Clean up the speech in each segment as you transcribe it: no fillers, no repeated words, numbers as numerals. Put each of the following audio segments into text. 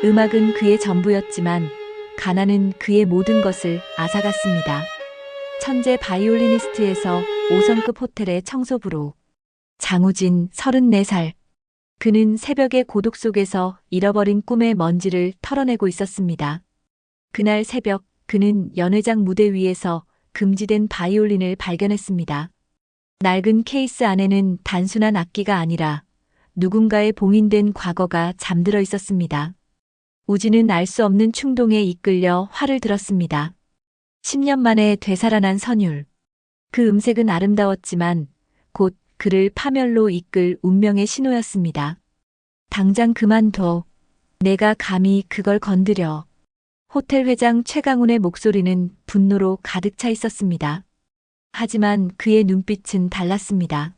음악은 그의 전부였지만 가난은 그의 모든 것을 앗아갔습니다. 천재 바이올리니스트에서 5성급 호텔의 청소부로 장우진 34살. 그는 새벽의 고독 속에서 잃어버린 꿈의 먼지를 털어내고 있었습니다. 그날 새벽 그는 연회장 무대 위에서 금지된 바이올린을 발견했습니다. 낡은 케이스 안에는 단순한 악기가 아니라 누군가의 봉인된 과거가 잠들어 있었습니다. 우진은 알 수 없는 충동에 이끌려 활을 들었습니다. 10년 만에 되살아난 선율. 그 음색은 아름다웠지만 곧 그를 파멸로 이끌 운명의 신호였습니다. 당장 그만둬. 내가 감히 그걸 건드려. 호텔 회장 최강훈의 목소리는 분노로 가득 차 있었습니다. 하지만 그의 눈빛은 달랐습니다.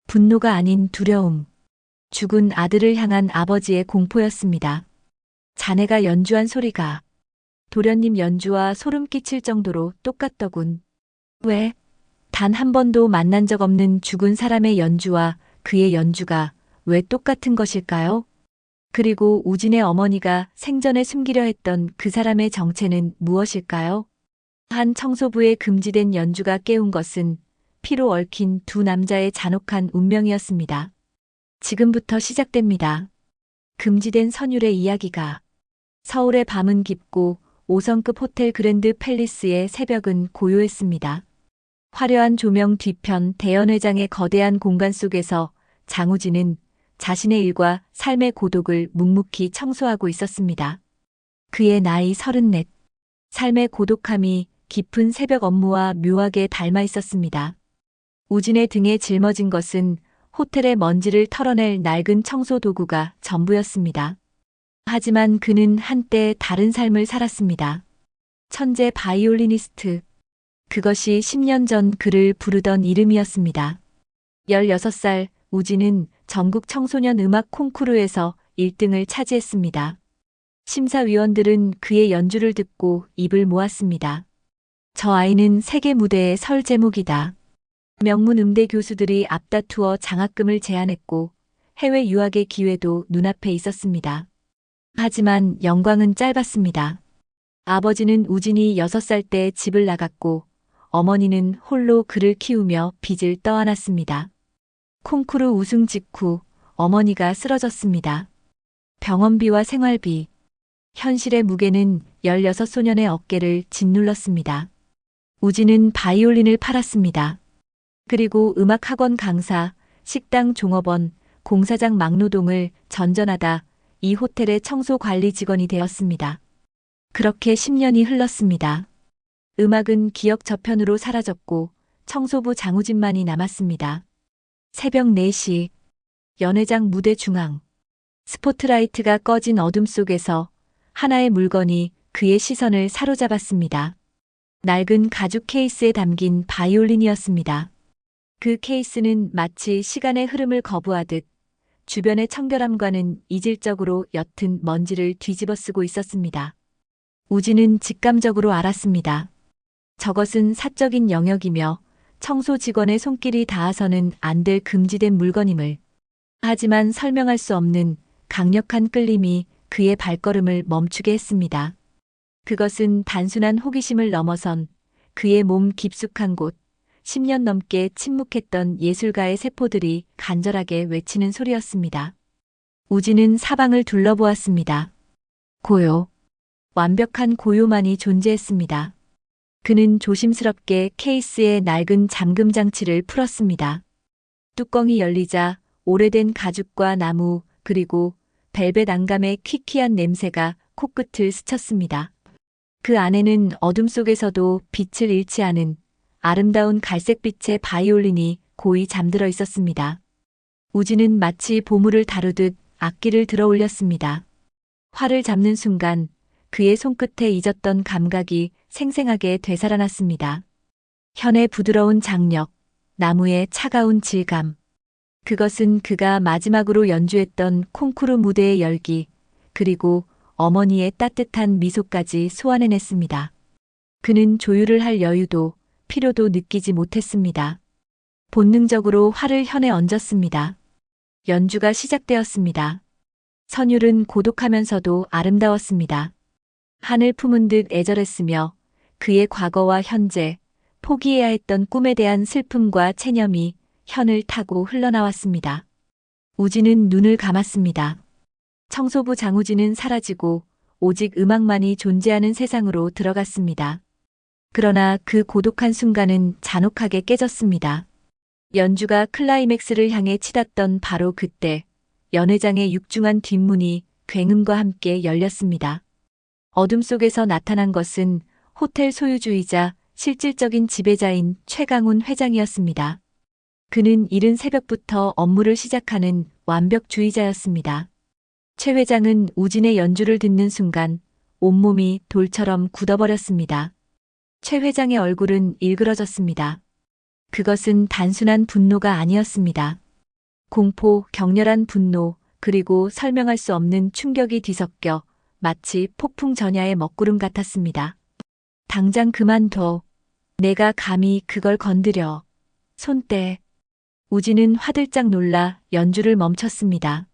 분노가 아닌 두려움. 죽은 아들을 향한 아버지의 공포였습니다. 자네가 연주한 소리가 도련님 연주와 소름 끼칠 정도로 똑같더군. 왜? 단 한 번도 만난 적 없는 죽은 사람의 연주와 그의 연주가 왜 똑같은 것일까요? 그리고 우진의 어머니가 생전에 숨기려 했던 그 사람의 정체는 무엇일까요? 한 청소부의 금지된 연주가 깨운 것은 피로 얽힌 두 남자의 잔혹한 운명이었습니다. 지금부터 시작됩니다. 금지된 선율의 이야기가. 서울의 밤은 깊고 5성급 호텔 그랜드 팰리스의 새벽은 고요했습니다. 화려한 조명 뒤편 대연회장의 거대한 공간 속에서 장우진은 자신의 일과 삶의 고독을 묵묵히 청소하고 있었습니다. 그의 나이 34. 삶의 고독함이 깊은 새벽 업무와 묘하게 닮아 있었습니다. 우진의 등에 짊어진 것은 호텔의 먼지를 털어낼 낡은 청소 도구가 전부였습니다. 하지만 그는 한때 다른 삶을 살았습니다. 천재 바이올리니스트. 그것이 10년 전 그를 부르던 이름이었습니다. 16살 우진은 전국 청소년 음악 콩쿠르에서 1등을 차지했습니다. 심사위원들은 그의 연주를 듣고 입을 모았습니다. 저 아이는 세계 무대의 설 제목이다. 명문 음대 교수들이 앞다투어 장학금을 제안했고 해외 유학의 기회도 눈앞에 있었습니다. 하지만 영광은 짧았습니다. 아버지는 우진이 6살 때 집을 나갔고 어머니는 홀로 그를 키우며 빚을 떠안았습니다. 콩쿠르 우승 직후 어머니가 쓰러졌습니다. 병원비와 생활비. 현실의 무게는 16소년의 어깨를 짓눌렀습니다. 우진은 바이올린을 팔았습니다. 그리고 음악학원 강사, 식당 종업원, 공사장 막노동을 전전하다 이 호텔의 청소 관리 직원이 되었습니다. 그렇게 10년이 흘렀습니다. 음악은 기억 저편으로 사라졌고 청소부 장우진만이 남았습니다. 새벽 4시, 연회장 무대 중앙. 스포트라이트가 꺼진 어둠 속에서 하나의 물건이 그의 시선을 사로잡았습니다. 낡은 가죽 케이스에 담긴 바이올린이었습니다. 그 케이스는 마치 시간의 흐름을 거부하듯 주변의 청결함과는 이질적으로 옅은 먼지를 뒤집어 쓰고 있었습니다. 우진은 직감적으로 알았습니다. 저것은 사적인 영역이며 청소 직원의 손길이 닿아서는 안 될 금지된 물건임을. 하지만 설명할 수 없는 강력한 끌림이 그의 발걸음을 멈추게 했습니다. 그것은 단순한 호기심을 넘어선 그의 몸 깊숙한 곳, 10년 넘게 침묵했던 예술가의 세포들이 간절하게 외치는 소리였습니다. 우진은 사방을 둘러보았습니다. 고요. 완벽한 고요만이 존재했습니다. 그는 조심스럽게 케이스의 낡은 잠금 장치를 풀었습니다. 뚜껑이 열리자 오래된 가죽과 나무 그리고 벨벳 안감의 퀴퀴한 냄새가 코끝을 스쳤습니다. 그 안에는 어둠 속에서도 빛을 잃지 않은 아름다운 갈색빛의 바이올린이 고이 잠들어 있었습니다. 우진은 마치 보물을 다루듯 악기를 들어 올렸습니다. 활을 잡는 순간 그의 손끝에 잊었던 감각이 생생하게 되살아났습니다. 현의 부드러운 장력, 나무의 차가운 질감. 그것은 그가 마지막으로 연주했던 콩쿠르 무대의 열기, 그리고 어머니의 따뜻한 미소까지 소환해냈습니다. 그는 조율을 할 여유도 필요도 느끼지 못했습니다. 본능적으로 활을 현에 얹었습니다. 연주가 시작되었습니다. 선율은 고독하면서도 아름다웠습니다. 한을 품은 듯 애절했으며 그의 과거와 현재, 포기해야 했던 꿈에 대한 슬픔과 체념이 현을 타고 흘러나왔습니다. 우진은 눈을 감았습니다. 청소부 장우진은 사라지고 오직 음악만이 존재하는 세상으로 들어갔습니다. 그러나 그 고독한 순간은 잔혹하게 깨졌습니다. 연주가 클라이맥스를 향해 치닫던 바로 그때 연회장의 육중한 뒷문이 굉음과 함께 열렸습니다. 어둠 속에서 나타난 것은 호텔 소유주이자 실질적인 지배자인 최강훈 회장이었습니다. 그는 이른 새벽부터 업무를 시작하는 완벽주의자였습니다. 최 회장은 우진의 연주를 듣는 순간 온몸이 돌처럼 굳어버렸습니다. 최 회장의 얼굴은 일그러졌습니다. 그것은 단순한 분노가 아니었습니다. 공포, 격렬한 분노, 그리고 설명할 수 없는 충격이 뒤섞여 마치 폭풍 전야의 먹구름 같았습니다. 당장 그만둬. 내가 감히 그걸 건드려. 손 떼. 우진은 화들짝 놀라 연주를 멈췄습니다.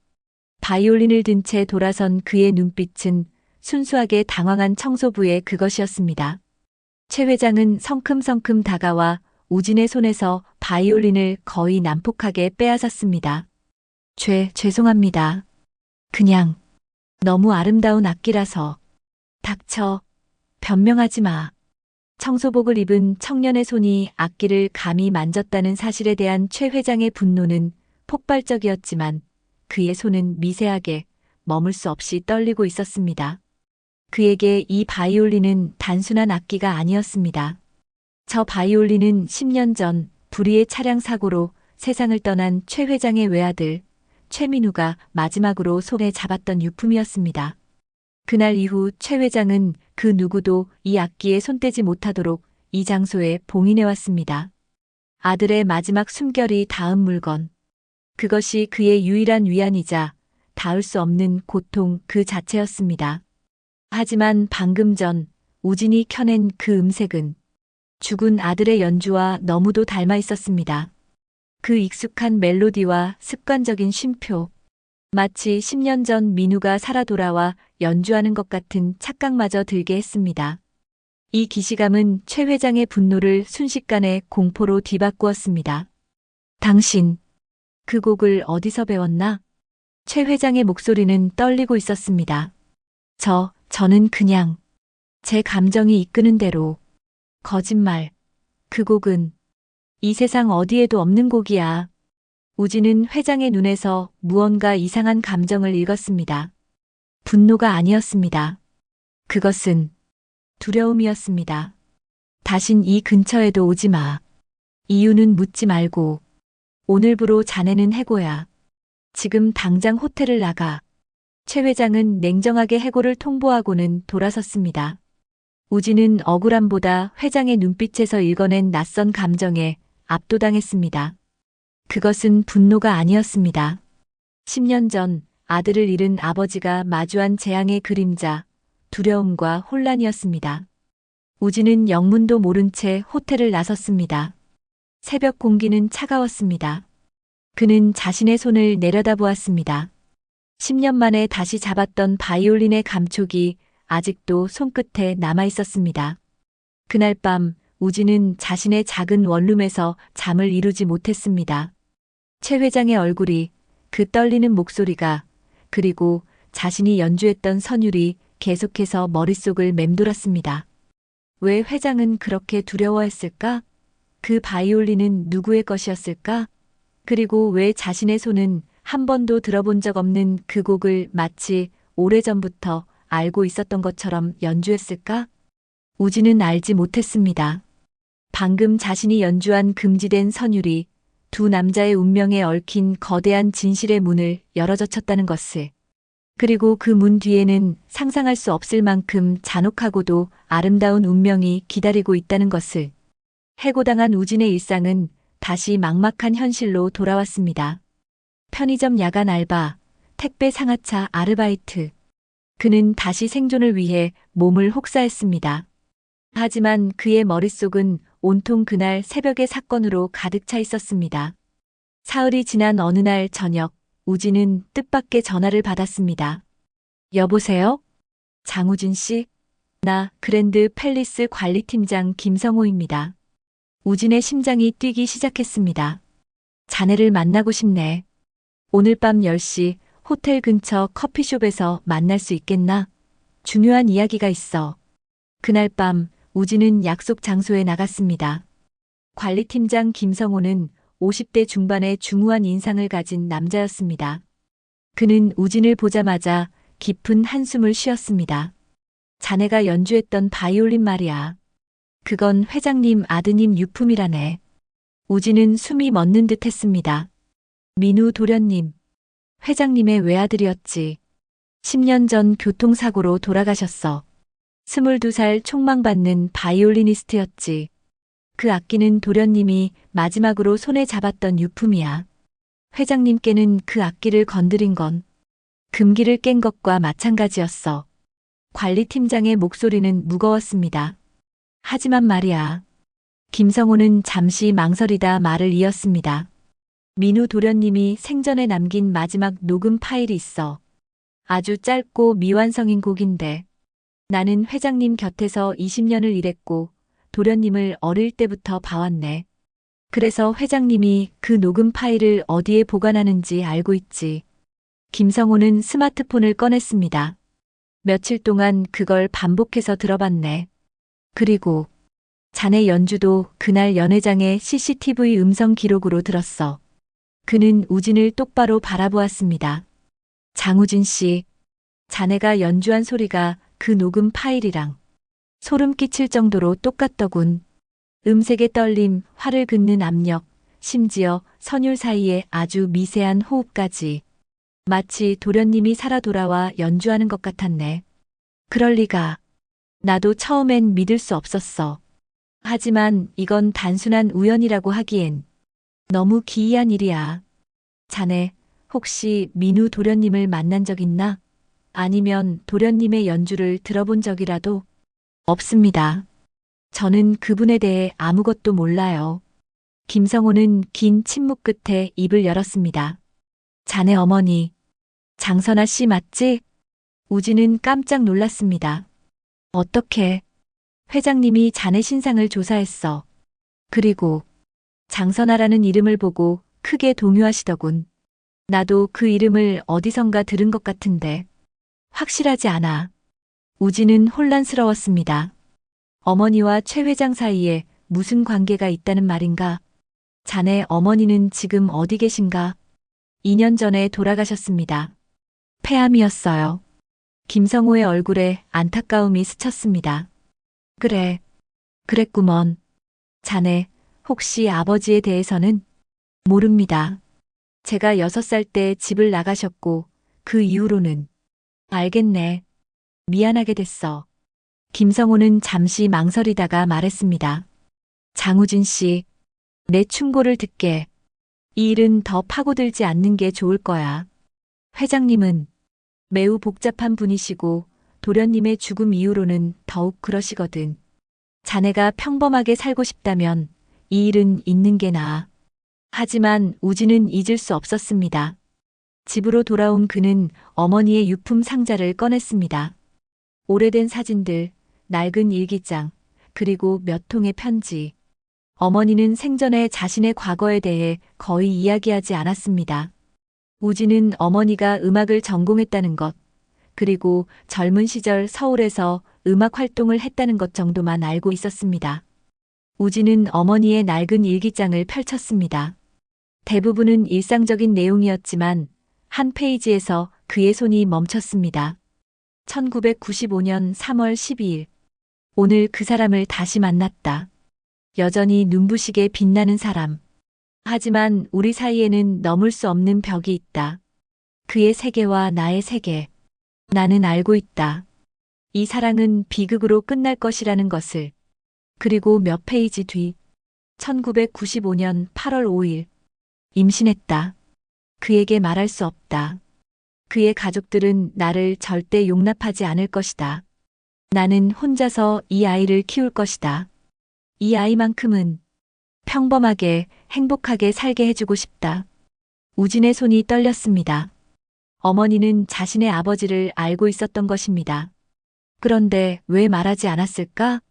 바이올린을 든 채 돌아선 그의 눈빛은 순수하게 당황한 청소부의 그것이었습니다. 최 회장은 성큼성큼 다가와 우진의 손에서 바이올린을 거의 난폭하게 빼앗았습니다. 죄송합니다. 그냥 너무 아름다운 악기라서. 닥쳐. 변명하지 마. 청소복을 입은 청년의 손이 악기를 감히 만졌다는 사실에 대한 최 회장의 분노는 폭발적이었지만 그의 손은 미세하게 머물 수 없이 떨리고 있었습니다. 그에게 이 바이올린은 단순한 악기가 아니었습니다. 저 바이올린은 10년 전 불의의 차량 사고로 세상을 떠난 최 회장의 외아들 최민우가 마지막으로 손에 잡았던 유품이었습니다. 그날 이후 최 회장은 그 누구도 이 악기에 손대지 못하도록 이 장소에 봉인해왔습니다. 아들의 마지막 숨결이 닿은 물건. 그것이 그의 유일한 위안이자 닿을 수 없는 고통 그 자체였습니다. 하지만 방금 전 우진이 켜낸 그 음색은 죽은 아들의 연주와 너무도 닮아 있었습니다. 그 익숙한 멜로디와 습관적인 쉼표. 마치 10년 전 민우가 살아 돌아와 연주하는 것 같은 착각마저 들게 했습니다. 이 기시감은 최 회장의 분노를 순식간에 공포로 뒤바꾸었습니다. 당신, 그 곡을 어디서 배웠나? 최 회장의 목소리는 떨리고 있었습니다. 저는 그냥 제 감정이 이끄는 대로. 거짓말. 그 곡은 이 세상 어디에도 없는 곡이야. 우진은 회장의 눈에서 무언가 이상한 감정을 읽었습니다. 분노가 아니었습니다. 그것은 두려움이었습니다. 다신 이 근처에도 오지 마. 이유는 묻지 말고. 오늘부로 자네는 해고야. 지금 당장 호텔을 나가. 최 회장은 냉정하게 해고를 통보하고는 돌아섰습니다. 우진은 억울함보다 회장의 눈빛에서 읽어낸 낯선 감정에 압도당했습니다. 그것은 분노가 아니었습니다. 10년 전 아들을 잃은 아버지가 마주한 재앙의 그림자, 두려움과 혼란이었습니다. 우진은 영문도 모른 채 호텔을 나섰습니다. 새벽 공기는 차가웠습니다. 그는 자신의 손을 내려다보았습니다. 10년 만에 다시 잡았던 바이올린의 감촉이 아직도 손끝에 남아 있었습니다. 그날 밤 우진은 자신의 작은 원룸에서 잠을 이루지 못했습니다. 최 회장의 얼굴이, 그 떨리는 목소리가, 그리고 자신이 연주했던 선율이 계속해서 머릿속을 맴돌았습니다. 왜 회장은 그렇게 두려워했을까? 그 바이올린은 누구의 것이었을까? 그리고 왜 자신의 손은 한 번도 들어본 적 없는 그 곡을 마치 오래전부터 알고 있었던 것처럼 연주했을까? 우진은 알지 못했습니다. 방금 자신이 연주한 금지된 선율이 두 남자의 운명에 얽힌 거대한 진실의 문을 열어젖혔다는 것을, 그리고 그 문 뒤에는 상상할 수 없을 만큼 잔혹하고도 아름다운 운명이 기다리고 있다는 것을. 해고당한 우진의 일상은 다시 막막한 현실로 돌아왔습니다. 편의점 야간 알바, 택배 상하차 아르바이트. 그는 다시 생존을 위해 몸을 혹사했습니다. 하지만 그의 머릿속은 온통 그날 새벽의 사건으로 가득 차 있었습니다. 사흘이 지난 어느 날 저녁, 우진은 뜻밖의 전화를 받았습니다. 여보세요? 장우진 씨? 나 그랜드 팰리스 관리팀장 김성호입니다. 우진의 심장이 뛰기 시작했습니다. 자네를 만나고 싶네. 오늘 밤 10시 호텔 근처 커피숍에서 만날 수 있겠나? 중요한 이야기가 있어. 그날 밤 우진은 약속 장소에 나갔습니다. 관리팀장 김성호는 50대 중반의 중후한 인상을 가진 남자였습니다. 그는 우진을 보자마자 깊은 한숨을 쉬었습니다. 자네가 연주했던 바이올린 말이야. 그건 회장님 아드님 유품이라네. 우진은 숨이 멎는 듯 했습니다. 민우 도련님. 회장님의 외아들이었지. 10년 전 교통사고로 돌아가셨어. 22살 촉망받는 바이올리니스트였지. 그 악기는 도련님이 마지막으로 손에 잡았던 유품이야. 회장님께는 그 악기를 건드린 건 금기를 깬 것과 마찬가지였어. 관리팀장의 목소리는 무거웠습니다. 하지만 말이야. 김성호는 잠시 망설이다 말을 이었습니다. 민우 도련님이 생전에 남긴 마지막 녹음 파일이 있어. 아주 짧고 미완성인 곡인데 나는 회장님 곁에서 20년을 일했고 도련님을 어릴 때부터 봐왔네. 그래서 회장님이 그 녹음 파일을 어디에 보관하는지 알고 있지. 김성호는 스마트폰을 꺼냈습니다. 며칠 동안 그걸 반복해서 들어봤네. 그리고 자네 연주도 그날 연회장의 CCTV 음성 기록으로 들었어. 그는 우진을 똑바로 바라보았습니다. 장우진 씨, 자네가 연주한 소리가 그 녹음 파일이랑 소름 끼칠 정도로 똑같더군. 음색의 떨림, 활을 긋는 압력, 심지어 선율 사이에 아주 미세한 호흡까지. 마치 도련님이 살아 돌아와 연주하는 것 같았네. 그럴 리가. 나도 처음엔 믿을 수 없었어. 하지만 이건 단순한 우연이라고 하기엔 너무 기이한 일이야. 자네, 혹시 민우 도련님을 만난 적 있나? 아니면 도련님의 연주를 들어본 적이라도? 없습니다. 저는 그분에 대해 아무것도 몰라요. 김성호는 긴 침묵 끝에 입을 열었습니다. 자네 어머니, 장선아 씨 맞지? 우진은 깜짝 놀랐습니다. 어떻게? 회장님이 자네 신상을 조사했어. 그리고 장선아라는 이름을 보고 크게 동요하시더군. 나도 그 이름을 어디선가 들은 것 같은데 확실하지 않아. 우진은 혼란스러웠습니다. 어머니와 최 회장 사이에 무슨 관계가 있다는 말인가? 자네 어머니는 지금 어디 계신가? 2년 전에 돌아가셨습니다. 폐암이었어요. 김성호의 얼굴에 안타까움이 스쳤습니다. 그래, 그랬구먼. 자네, 혹시 아버지에 대해서는? 모릅니다. 제가 6살 때 집을 나가셨고 그 이후로는. 알겠네. 미안하게 됐어. 김성호는 잠시 망설이다가 말했습니다. 장우진 씨, 내 충고를 듣게. 이 일은 더 파고들지 않는 게 좋을 거야. 회장님은 매우 복잡한 분이시고 도련님의 죽음 이후로는 더욱 그러시거든. 자네가 평범하게 살고 싶다면 이 일은 있는 게 나아. 하지만 우진은 잊을 수 없었습니다. 집으로 돌아온 그는 어머니의 유품 상자를 꺼냈습니다. 오래된 사진들, 낡은 일기장, 그리고 몇 통의 편지. 어머니는 생전에 자신의 과거에 대해 거의 이야기하지 않았습니다. 우진은 어머니가 음악을 전공했다는 것, 그리고 젊은 시절 서울에서 음악 활동을 했다는 것 정도만 알고 있었습니다. 우진은 어머니의 낡은 일기장을 펼쳤습니다. 대부분은 일상적인 내용이었지만 한 페이지에서 그의 손이 멈췄습니다. 1995년 3월 12일. 오늘 그 사람을 다시 만났다. 여전히 눈부시게 빛나는 사람. 하지만 우리 사이에는 넘을 수 없는 벽이 있다. 그의 세계와 나의 세계. 나는 알고 있다. 이 사랑은 비극으로 끝날 것이라는 것을. 그리고 몇 페이지 뒤. 1995년 8월 5일. 임신했다. 그에게 말할 수 없다. 그의 가족들은 나를 절대 용납하지 않을 것이다. 나는 혼자서 이 아이를 키울 것이다. 이 아이만큼은 평범하게 행복하게 살게 해주고 싶다. 우진의 손이 떨렸습니다. 어머니는 자신의 아버지를 알고 있었던 것입니다. 그런데 왜 말하지 않았을까?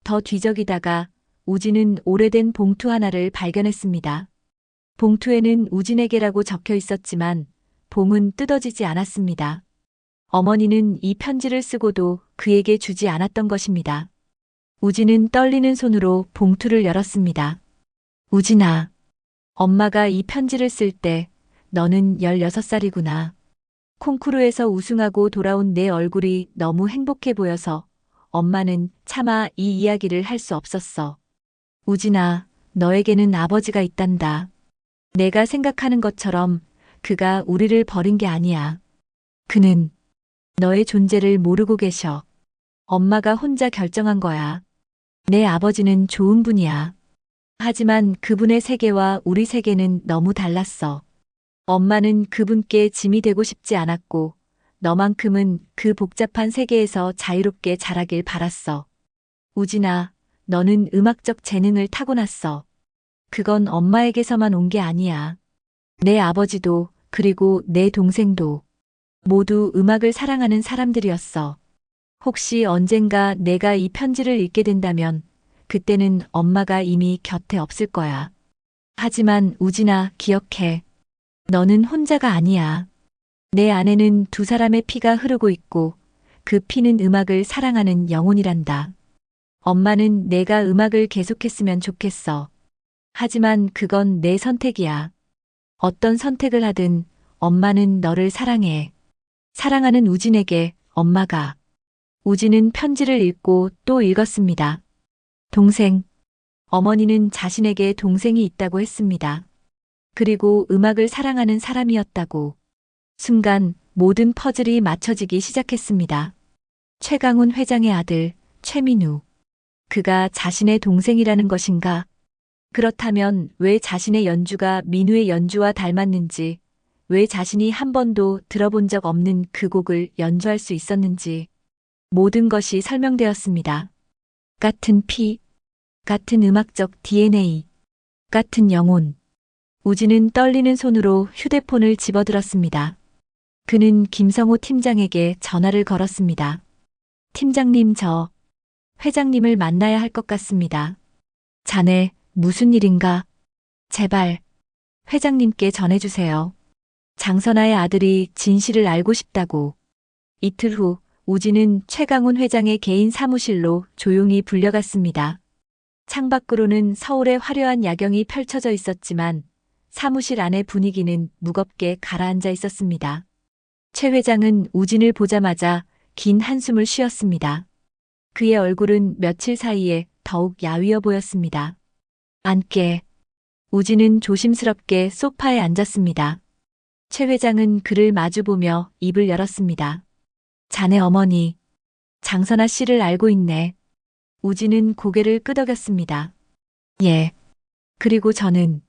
더 뒤적이다가 우진은 오래된 봉투 하나를 발견했습니다. 봉투에는 우진에게라고 적혀 있었지만 봉은 뜯어지지 않았습니다. 어머니는 이 편지를 쓰고도 그에게 주지 않았던 것입니다. 우진은 떨리는 손으로 봉투를 열었습니다. 우진아, 엄마가 이 편지를 쓸 때 너는 16살이구나. 콩쿠르에서 우승하고 돌아온 내 얼굴이 너무 행복해 보여서 엄마는 차마 이 이야기를 할 수 없었어. 우진아, 너에게는 아버지가 있단다. 내가 생각하는 것처럼 그가 우리를 버린 게 아니야. 그는 너의 존재를 모르고 계셔. 엄마가 혼자 결정한 거야. 내 아버지는 좋은 분이야. 하지만 그분의 세계와 우리 세계는 너무 달랐어. 엄마는 그분께 짐이 되고 싶지 않았고 너만큼은 그 복잡한 세계에서 자유롭게 자라길 바랐어. 우진아, 너는 음악적 재능을 타고났어. 그건 엄마에게서만 온 게 아니야. 내 아버지도 그리고 내 동생도 모두 음악을 사랑하는 사람들이었어. 혹시 언젠가 내가 이 편지를 읽게 된다면 그때는 엄마가 이미 곁에 없을 거야. 하지만 우진아, 기억해. 너는 혼자가 아니야. 내 안에는 두 사람의 피가 흐르고 있고 그 피는 음악을 사랑하는 영혼이란다. 엄마는 내가 음악을 계속했으면 좋겠어. 하지만 그건 내 선택이야. 어떤 선택을 하든 엄마는 너를 사랑해. 사랑하는 우진에게 엄마가. 우진은 편지를 읽고 또 읽었습니다. 동생. 어머니는 자신에게 동생이 있다고 했습니다. 그리고 음악을 사랑하는 사람이었다고. 순간 모든 퍼즐이 맞춰지기 시작했습니다. 최강훈 회장의 아들, 최민우. 그가 자신의 동생이라는 것인가? 그렇다면 왜 자신의 연주가 민우의 연주와 닮았는지, 왜 자신이 한 번도 들어본 적 없는 그 곡을 연주할 수 있었는지, 모든 것이 설명되었습니다. 같은 피, 같은 음악적 DNA, 같은 영혼. 우진은 떨리는 손으로 휴대폰을 집어들었습니다. 그는 김성호 팀장에게 전화를 걸었습니다. 팀장님, 저 회장님을 만나야 할 것 같습니다. 자네, 무슨 일인가? 제발 회장님께 전해주세요. 장선아의 아들이 진실을 알고 싶다고. 이틀 후 우진은 최강훈 회장의 개인 사무실로 조용히 불려갔습니다. 창밖으로는 서울의 화려한 야경이 펼쳐져 있었지만 사무실 안의 분위기는 무겁게 가라앉아 있었습니다. 최 회장은 우진을 보자마자 긴 한숨을 쉬었습니다. 그의 얼굴은 며칠 사이에 더욱 야위어 보였습니다. 앉게. 우진은 조심스럽게 소파에 앉았습니다. 최 회장은 그를 마주보며 입을 열었습니다. 자네 어머니, 장선아 씨를 알고 있네. 우진은 고개를 끄덕였습니다. 예. 그리고 저는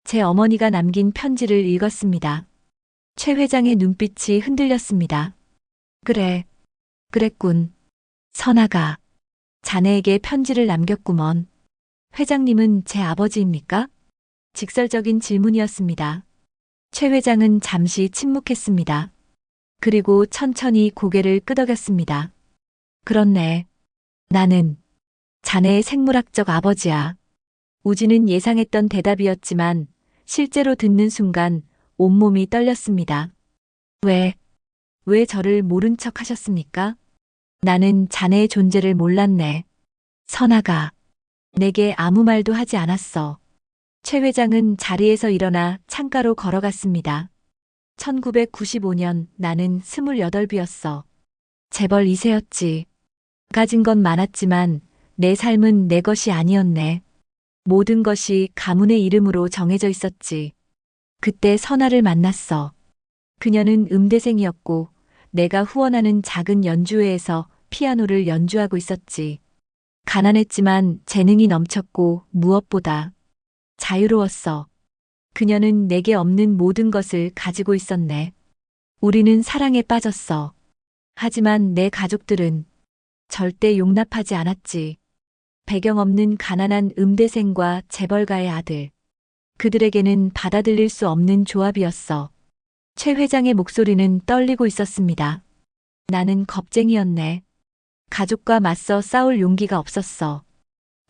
제 어머니가 남긴 편지를 읽었습니다. 최 회장의 눈빛이 흔들렸습니다. 그래, 그랬군. 선아가 자네에게 편지를 남겼구먼. 회장님은 제 아버지입니까? 직설적인 질문이었습니다. 최 회장은 잠시 침묵했습니다. 그리고 천천히 고개를 끄덕였습니다. 그렇네. 나는 자네의 생물학적 아버지야. 우진은 예상했던 대답이었지만 실제로 듣는 순간 온몸이 떨렸습니다. 왜 저를 모른 척 하셨습니까? 나는 자네의 존재를 몰랐네. 선아가 내게 아무 말도 하지 않았어. 최 회장은 자리에서 일어나 창가로 걸어갔습니다. 1995년 나는 28이었어. 재벌 2세였지. 가진 건 많았지만 내 삶은 내 것이 아니었네. 모든 것이 가문의 이름으로 정해져 있었지. 그때 선아를 만났어. 그녀는 음대생이었고 내가 후원하는 작은 연주회에서 피아노를 연주하고 있었지. 가난했지만 재능이 넘쳤고 무엇보다 자유로웠어. 그녀는 내게 없는 모든 것을 가지고 있었네. 우리는 사랑에 빠졌어. 하지만 내 가족들은 절대 용납하지 않았지. 배경 없는 가난한 음대생과 재벌가의 아들. 그들에게는 받아들일 수 없는 조합이었어. 최 회장의 목소리는 떨리고 있었습니다. 나는 겁쟁이였네. 가족과 맞서 싸울 용기가 없었어.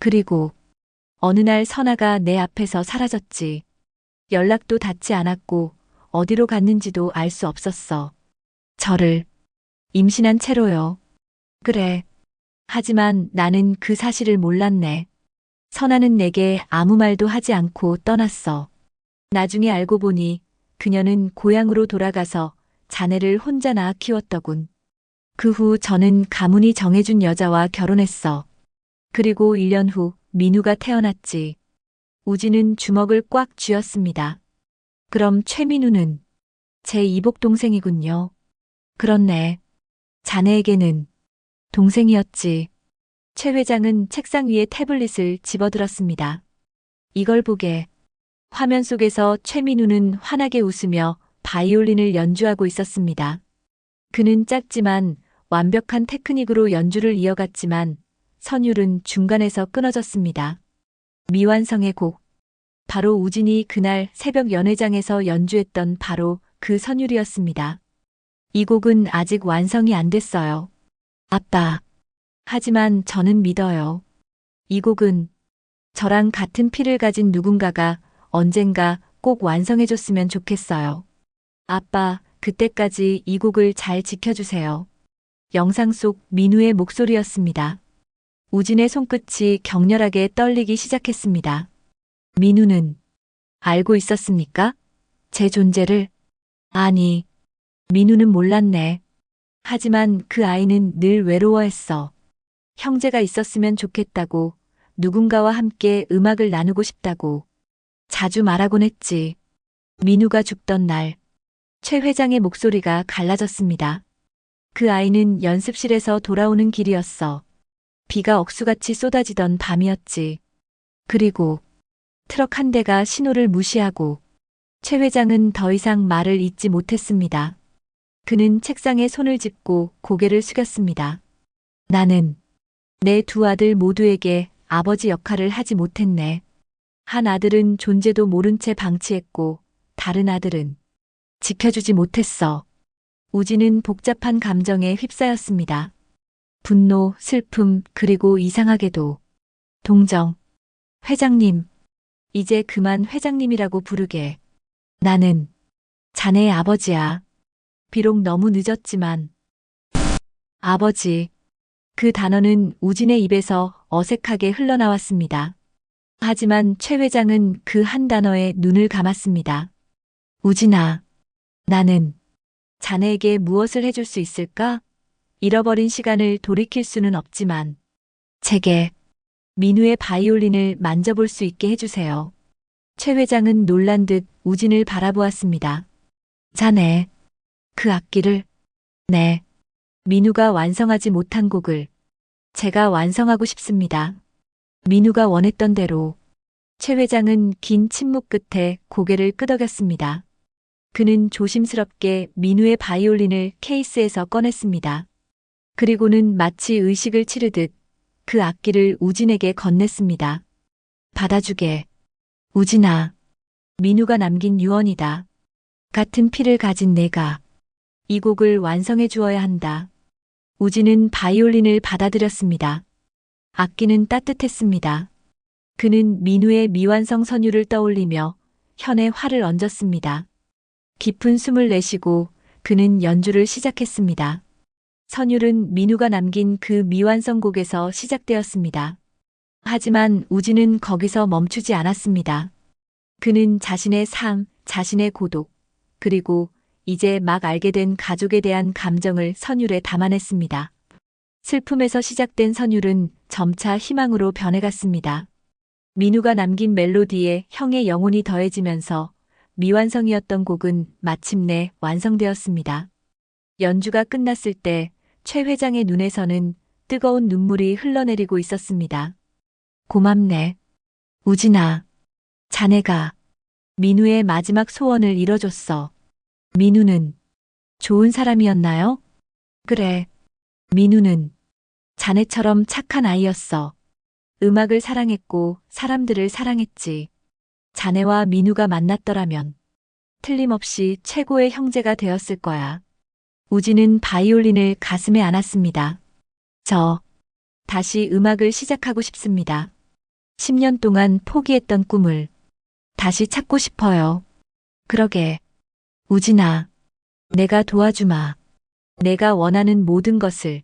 그리고 어느 날 선아가 내 앞에서 사라졌지. 연락도 닿지 않았고 어디로 갔는지도 알 수 없었어. 저를 임신한 채로요. 그래. 하지만 나는 그 사실을 몰랐네. 선아는 내게 아무 말도 하지 않고 떠났어. 나중에 알고 보니 그녀는 고향으로 돌아가서 자네를 혼자 낳아 키웠더군. 그 후 저는 가문이 정해준 여자와 결혼했어. 그리고 1년 후 민우가 태어났지. 우진은 주먹을 꽉 쥐었습니다. 그럼 최민우는 제 이복 동생이군요. 그렇네. 자네에게는 동생이었지. 최 회장은 책상 위에 태블릿을 집어들었습니다. 이걸 보게. 화면 속에서 최민우는 환하게 웃으며 바이올린을 연주하고 있었습니다. 그는 짧지만 완벽한 테크닉으로 연주를 이어갔지만 선율은 중간에서 끊어졌습니다. 미완성의 곡. 바로 우진이 그날 새벽 연회장에서 연주했던 바로 그 선율이었습니다. 이 곡은 아직 완성이 안 됐어요. 아빠. 하지만 저는 믿어요. 이 곡은 저랑 같은 피를 가진 누군가가 언젠가 꼭 완성해줬으면 좋겠어요. 아빠, 그때까지 이 곡을 잘 지켜주세요. 영상 속 민우의 목소리였습니다. 우진의 손끝이 격렬하게 떨리기 시작했습니다. 민우는 알고 있었습니까? 제 존재를? 아니, 민우는 몰랐네. 하지만 그 아이는 늘 외로워했어. 형제가 있었으면 좋겠다고, 누군가와 함께 음악을 나누고 싶다고 자주 말하곤 했지. 민우가 죽던 날, 최 회장의 목소리가 갈라졌습니다. 그 아이는 연습실에서 돌아오는 길이었어. 비가 억수같이 쏟아지던 밤이었지. 그리고 트럭 한 대가 신호를 무시하고 최 회장은 더 이상 말을 잇지 못했습니다. 그는 책상에 손을 짚고 고개를 숙였습니다. 나는 내 두 아들 모두에게 아버지 역할을 하지 못했네. 한 아들은 존재도 모른 채 방치했고 다른 아들은 지켜주지 못했어. 우진은 복잡한 감정에 휩싸였습니다. 분노, 슬픔, 그리고 이상하게도 동정. 회장님, 이제 그만 회장님이라고 부르게. 나는 자네의 아버지야. 비록 너무 늦었지만. 아버지. 그 단어는 우진의 입에서 어색하게 흘러나왔습니다. 하지만 최 회장은 그 한 단어에 눈을 감았습니다. 우진아, 나는 자네에게 무엇을 해줄 수 있을까? 잃어버린 시간을 돌이킬 수는 없지만 제게 민우의 바이올린을 만져볼 수 있게 해주세요. 최 회장은 놀란 듯 우진을 바라보았습니다. 자네, 그 악기를? 네. 민우가 완성하지 못한 곡을 제가 완성하고 싶습니다. 민우가 원했던 대로. 최 회장은 긴 침묵 끝에 고개를 끄덕였습니다. 그는 조심스럽게 민우의 바이올린을 케이스에서 꺼냈습니다. 그리고는 마치 의식을 치르듯 그 악기를 우진에게 건넸습니다. 받아주게. 우진아, 민우가 남긴 유언이다. 같은 피를 가진 내가 이 곡을 완성해 주어야 한다. 우진은 바이올린을 받아들였습니다. 악기는 따뜻했습니다. 그는 민우의 미완성 선율을 떠올리며 현에 활을 얹었습니다. 깊은 숨을 내쉬고 그는 연주를 시작했습니다. 선율은 민우가 남긴 그 미완성 곡에서 시작되었습니다. 하지만 우진은 거기서 멈추지 않았습니다. 그는 자신의 삶, 자신의 고독, 그리고 이제 막 알게 된 가족에 대한 감정을 선율에 담아냈습니다. 슬픔에서 시작된 선율은 점차 희망으로 변해갔습니다. 민우가 남긴 멜로디에 형의 영혼이 더해지면서 미완성이었던 곡은 마침내 완성되었습니다. 연주가 끝났을 때 최 회장의 눈에서는 뜨거운 눈물이 흘러내리고 있었습니다. 고맙네. 우진아, 자네가 민우의 마지막 소원을 이뤄줬어. 민우는 좋은 사람이었나요? 그래. 민우는 자네처럼 착한 아이였어. 음악을 사랑했고 사람들을 사랑했지. 자네와 민우가 만났더라면 틀림없이 최고의 형제가 되었을 거야. 우진은 바이올린을 가슴에 안았습니다. 저 다시 음악을 시작하고 싶습니다. 10년 동안 포기했던 꿈을 다시 찾고 싶어요. 그러게. 우진아, 내가 도와주마. 내가 원하는 모든 것을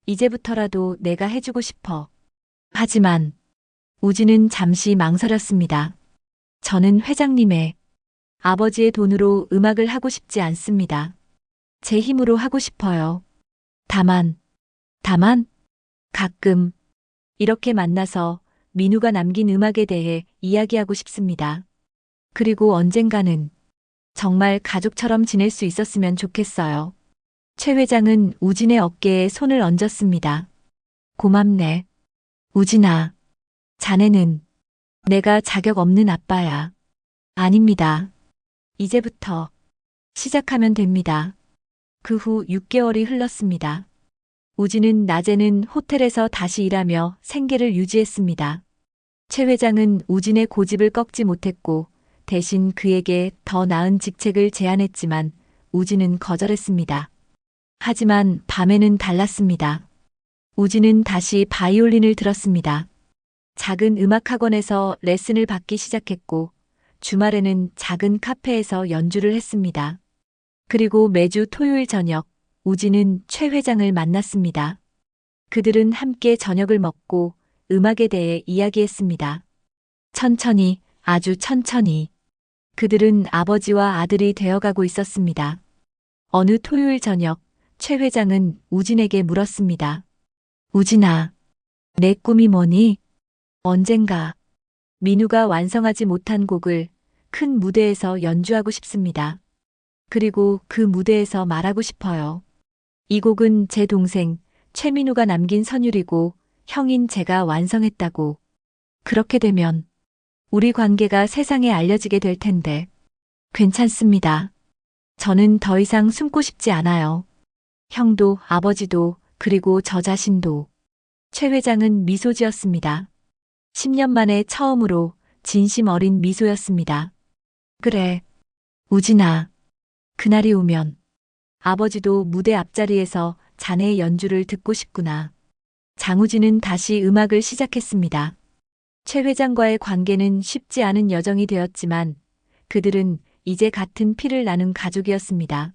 이제부터라도 내가 해주고 싶어. 하지만 우진은 잠시 망설였습니다. 저는 회장님의 아버지의 돈으로 음악을 하고 싶지 않습니다. 제 힘으로 하고 싶어요. 다만 가끔 이렇게 만나서 민우가 남긴 음악에 대해 이야기하고 싶습니다. 그리고 언젠가는 정말 가족처럼 지낼 수 있었으면 좋겠어요. 최 회장은 우진의 어깨에 손을 얹었습니다. 고맙네. 우진아, 자네는 내가 자격 없는 아빠야. 아닙니다. 이제부터 시작하면 됩니다. 그 후 6개월이 흘렀습니다. 우진은 낮에는 호텔에서 다시 일하며 생계를 유지했습니다. 최 회장은 우진의 고집을 꺾지 못했고 대신 그에게 더 나은 직책을 제안했지만 우진은 거절했습니다. 하지만 밤에는 달랐습니다. 우진은 다시 바이올린을 들었습니다. 작은 음악학원에서 레슨을 받기 시작했고 주말에는 작은 카페에서 연주를 했습니다. 그리고 매주 토요일 저녁 우진은 최 회장을 만났습니다. 그들은 함께 저녁을 먹고 음악에 대해 이야기했습니다. 천천히, 아주 천천히. 그들은 아버지와 아들이 되어가고 있었습니다. 어느 토요일 저녁 최 회장은 우진에게 물었습니다. 우진아, 내 꿈이 뭐니? 언젠가 민우가 완성하지 못한 곡을 큰 무대에서 연주하고 싶습니다. 그리고 그 무대에서 말하고 싶어요. 이 곡은 제 동생 최민우가 남긴 선율이고 형인 제가 완성했다고. 그렇게 되면 우리 관계가 세상에 알려지게 될 텐데. 괜찮습니다. 저는 더 이상 숨고 싶지 않아요. 형도 아버지도 그리고 저 자신도. 최 회장은 미소 지었습니다. 10년 만에 처음으로 진심 어린 미소였습니다. 그래, 우진아. 그날이 오면 아버지도 무대 앞자리에서 자네의 연주를 듣고 싶구나. 장우진은 다시 음악을 시작했습니다. 최 회장과의 관계는 쉽지 않은 여정이 되었지만 그들은 이제 같은 피를 나눈 가족이었습니다.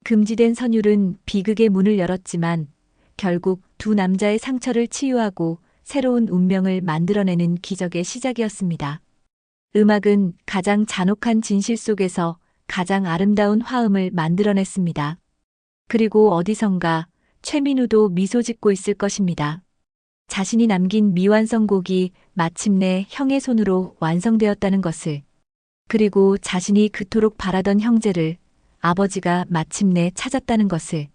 금지된 선율은 비극의 문을 열었지만 결국 두 남자의 상처를 치유하고 새로운 운명을 만들어내는 기적의 시작이었습니다. 음악은 가장 잔혹한 진실 속에서 가장 아름다운 화음을 만들어냈습니다. 그리고 어디선가 최민우도 미소 짓고 있을 것입니다. 자신이 남긴 미완성 곡이 마침내 형의 손으로 완성되었다는 것을, 그리고 자신이 그토록 바라던 형제를 아버지가 마침내 찾았다는 것을.